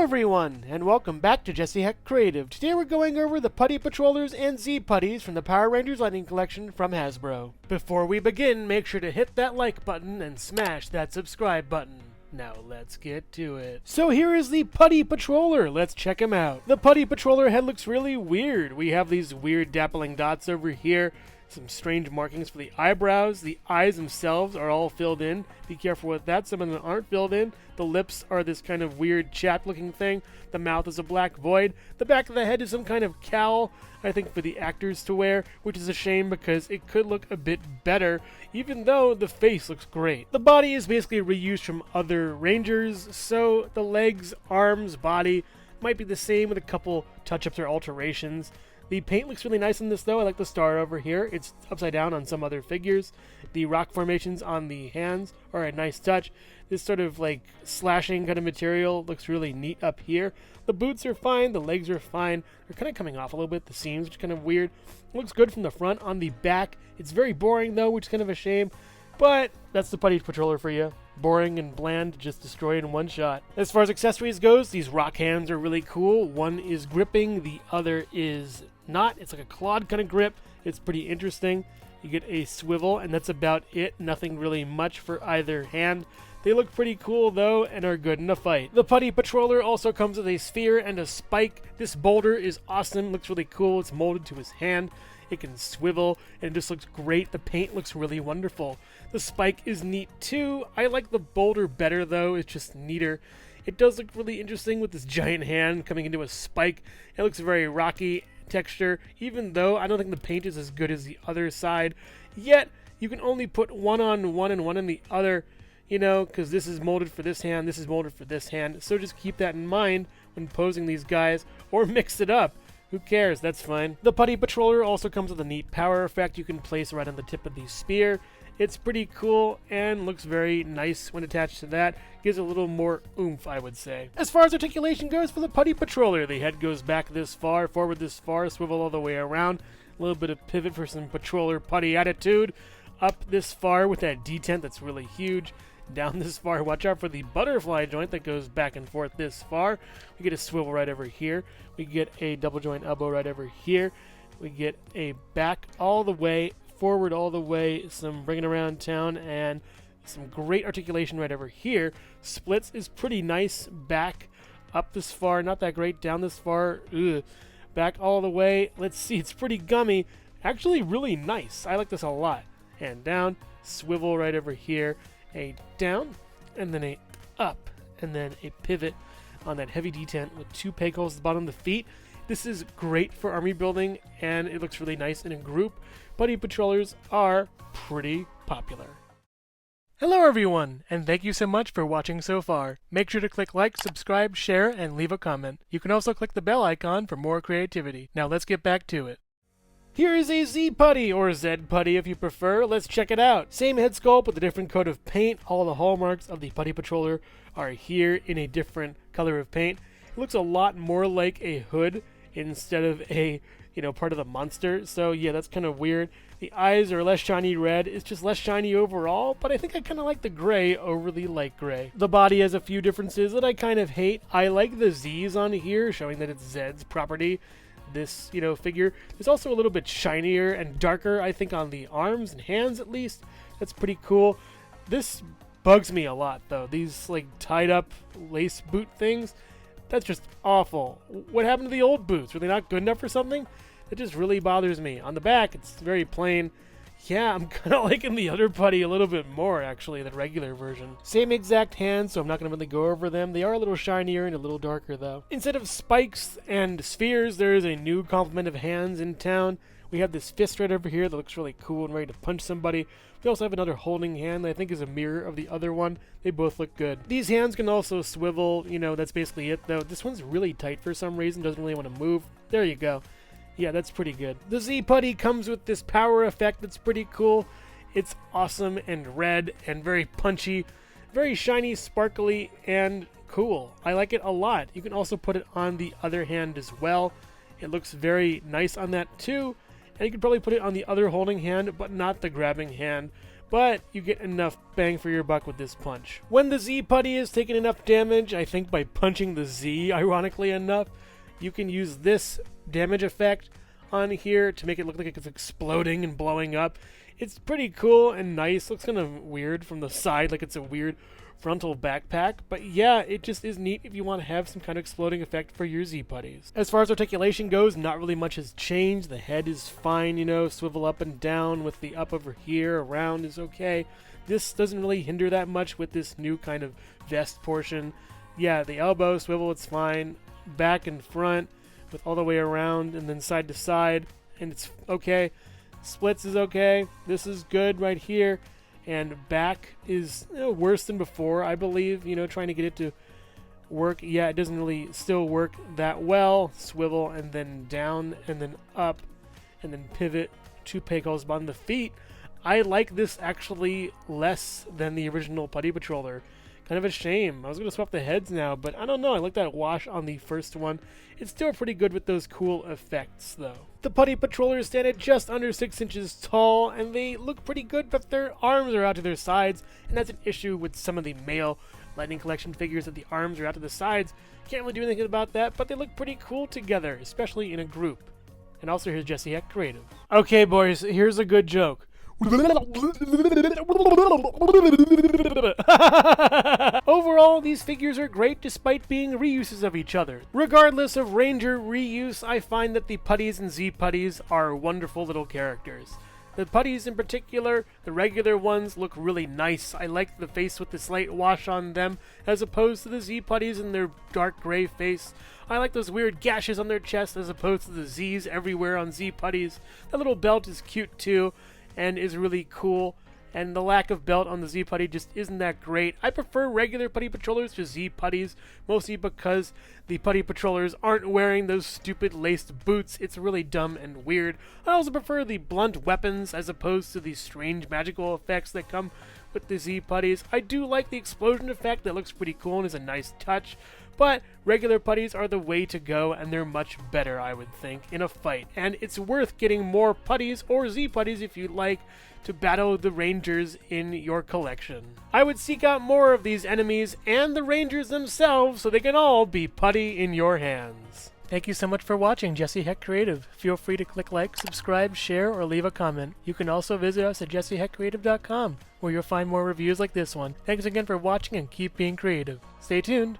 everyone, and welcome back to Jesse Hecht Creative. Today we're going over the Putty Patrollers and Z Putties from the Power Rangers Lightning Collection from Hasbro. Before we begin, make sure to hit that like button and smash that subscribe button. Now let's get to it. So here is the Putty Patroller. Let's check him out. The Putty Patroller head looks really weird. We have these weird dappling dots over here. Some strange markings for the eyebrows. The eyes themselves are all filled in. Be careful with that. Some of them aren't filled in. The lips are this kind of weird chapped looking thing. The mouth is a black void. The back of the head is some kind of cowl, I think for the actors to wear, which is a shame because it could look a bit better, even though the face looks great. The body is basically reused from other Rangers, so the legs, arms, body might be the same with a couple touch-ups or alterations. The paint looks really nice on this though. I like the star over here. It's upside down on some other figures. The rock formations on the hands are a nice touch. This sort of like slashing kind of material looks really neat up here. The boots are fine. The legs are fine. They're kind of coming off a little bit. The seams, which is kind of weird. It looks good from the front. On the back, it's very boring though, which is kind of a shame. But that's the Putty Patroller for you. Boring and bland, just destroy it in one shot. As far as accessories goes, these rock hands are really cool. One is gripping, the other is not. It's like a clawed kind of grip. It's pretty interesting. You get a swivel, and that's about it. Nothing really much for either hand. They look pretty cool though, and are good in a fight. The Putty Patroller also comes with a sphere and a spike. This boulder is awesome, looks really cool. It's molded to his hand. It can swivel, and it just looks great. The paint looks really wonderful. The spike is neat too. I like the boulder better though. It's just neater. It does look really interesting with this giant hand coming into a spike. It looks very rocky texture, even though I don't think the paint is as good as the other side. Yet, you can only put one on one and one on the other, you know, because this is molded for this hand, this is molded for this hand. So just keep that in mind when posing these guys, or mix it up. Who cares? That's fine. The Putty Patroller also comes with a neat power effect you can place right on the tip of the spear. It's pretty cool and looks very nice when attached to that. Gives a little more oomph, I would say. As far as articulation goes for the Putty Patroller, the head goes back this far, forward this far, swivel all the way around. A little bit of pivot for some Patroller Putty attitude. Up this far with that detent that's really huge. Down this far, watch out for the butterfly joint that goes back and forth this far. We get a swivel right over here. We get a double joint elbow right over here. We get a back all the way, forward all the way, some bringing around town, and some great articulation right over here. Splits is pretty nice. Back up this far, not that great. Down this far, ugh. Back all the way. Let's see, it's pretty gummy. Actually really nice. I like this a lot. And down, swivel right over here. A down, and then a up, and then a pivot on that heavy detent with two peg holes at the bottom of the feet. This is great for army building, and it looks really nice in a group. Putty Patrollers are pretty popular. Hello everyone, and thank you so much for watching so far. Make sure to click like, subscribe, share, and leave a comment. You can also click the bell icon for more creativity. Now let's get back to it. Here is a Z Putty, or Z Putty if you prefer. Let's check it out. Same head sculpt with a different coat of paint. All the hallmarks of the Putty Patroller are here in a different color of paint. It looks a lot more like a hood instead of a, part of the monster. So yeah, that's kind of weird. The eyes are less shiny red. It's just less shiny overall, but I think I kind of like the gray over the light gray. The body has a few differences that I kind of hate. I like the Z's on here, showing that it's Zed's property. This, figure is also a little bit shinier and darker, I think, on the arms and hands at least. That's pretty cool. This bugs me a lot, though. These, tied up lace boot things, that's just awful. What happened to the old boots? Were they not good enough for something? That just really bothers me. On the back, it's very plain. Yeah, I'm kind of liking the other Putty a little bit more, actually, the regular version. Same exact hands, so I'm not going to really go over them. They are a little shinier and a little darker, though. Instead of spikes and spheres, there is a new complement of hands in town. We have this fist right over here that looks really cool and ready to punch somebody. We also have another holding hand that I think is a mirror of the other one. They both look good. These hands can also swivel, that's basically it, though. This one's really tight for some reason, doesn't really want to move. There you go. Yeah, that's pretty good. The Z Putty comes with this power effect that's pretty cool. It's awesome and red and very punchy, very shiny, sparkly, and cool. I like it a lot. You can also put it on the other hand as well. It looks very nice on that too. And you could probably put it on the other holding hand, but not the grabbing hand. but you get enough bang for your buck with this punch. When the Z Putty is taking enough damage, I think by punching the Z, ironically enough, you can use this damage effect on here to make it look like it's exploding and blowing up. It's pretty cool and nice. Looks kind of weird from the side, like it's a weird frontal backpack, but yeah, it just is neat if you want to have some kind of exploding effect for your Z Putties. As far as articulation goes, not really much has changed. The head is fine, you know, swivel up and down with the up over here, around is okay. This doesn't really hinder that much with this new kind of vest portion. Yeah, the elbow swivel, it's fine. Back and front with all the way around and then side to side, and it's okay. Splits is okay. This is good right here. And back is worse than before, I believe. Trying to get it to work. Yeah, it doesn't really still work that well. Swivel and then down and then up and then pivot. 2 pegals on the feet. I like this actually less than the original Putty Patroller. Kind of a shame. I was going to swap the heads now, but I don't know. I like that wash on the first one. It's still pretty good with those cool effects, though. The Putty Patrollers stand at just under 6 inches tall, and they look pretty good, but their arms are out to their sides, and that's an issue with some of the male Lightning Collection figures, that the arms are out to the sides. Can't really do anything about that, but they look pretty cool together, especially in a group. And also, here's Jesse Hecht Creative. Okay, boys, here's a good joke. Overall, these figures are great despite being reuses of each other. Regardless of Ranger reuse, I find that the Putties and Z Putties are wonderful little characters. The Putties in particular, the regular ones, look really nice. I like the face with the slight wash on them, as opposed to the Z Putties and their dark gray face. I like those weird gashes on their chest, as opposed to the Z's everywhere on Z Putties. That little belt is cute too, and is really cool. And the lack of belt on the Z Putty just isn't that great. I prefer regular Putty Patrollers to Z Putties, mostly because the Putty Patrollers aren't wearing those stupid laced boots. It's really dumb and weird. I also prefer the blunt weapons as opposed to the strange magical effects that come with the Z Putties. I do like the explosion effect. That looks pretty cool and is a nice touch. But regular Putties are the way to go, and they're much better, I would think, in a fight. And it's worth getting more Putties or Z Putties if you'd like to battle the Rangers in your collection. I would seek out more of these enemies and the Rangers themselves so they can all be putty in your hands. Thank you so much for watching Jesse Hecht Creative. Feel free to click like, subscribe, share, or leave a comment. You can also visit us at jessiehechtcreative.com, where you'll find more reviews like this one. Thanks again for watching, and keep being creative. Stay tuned.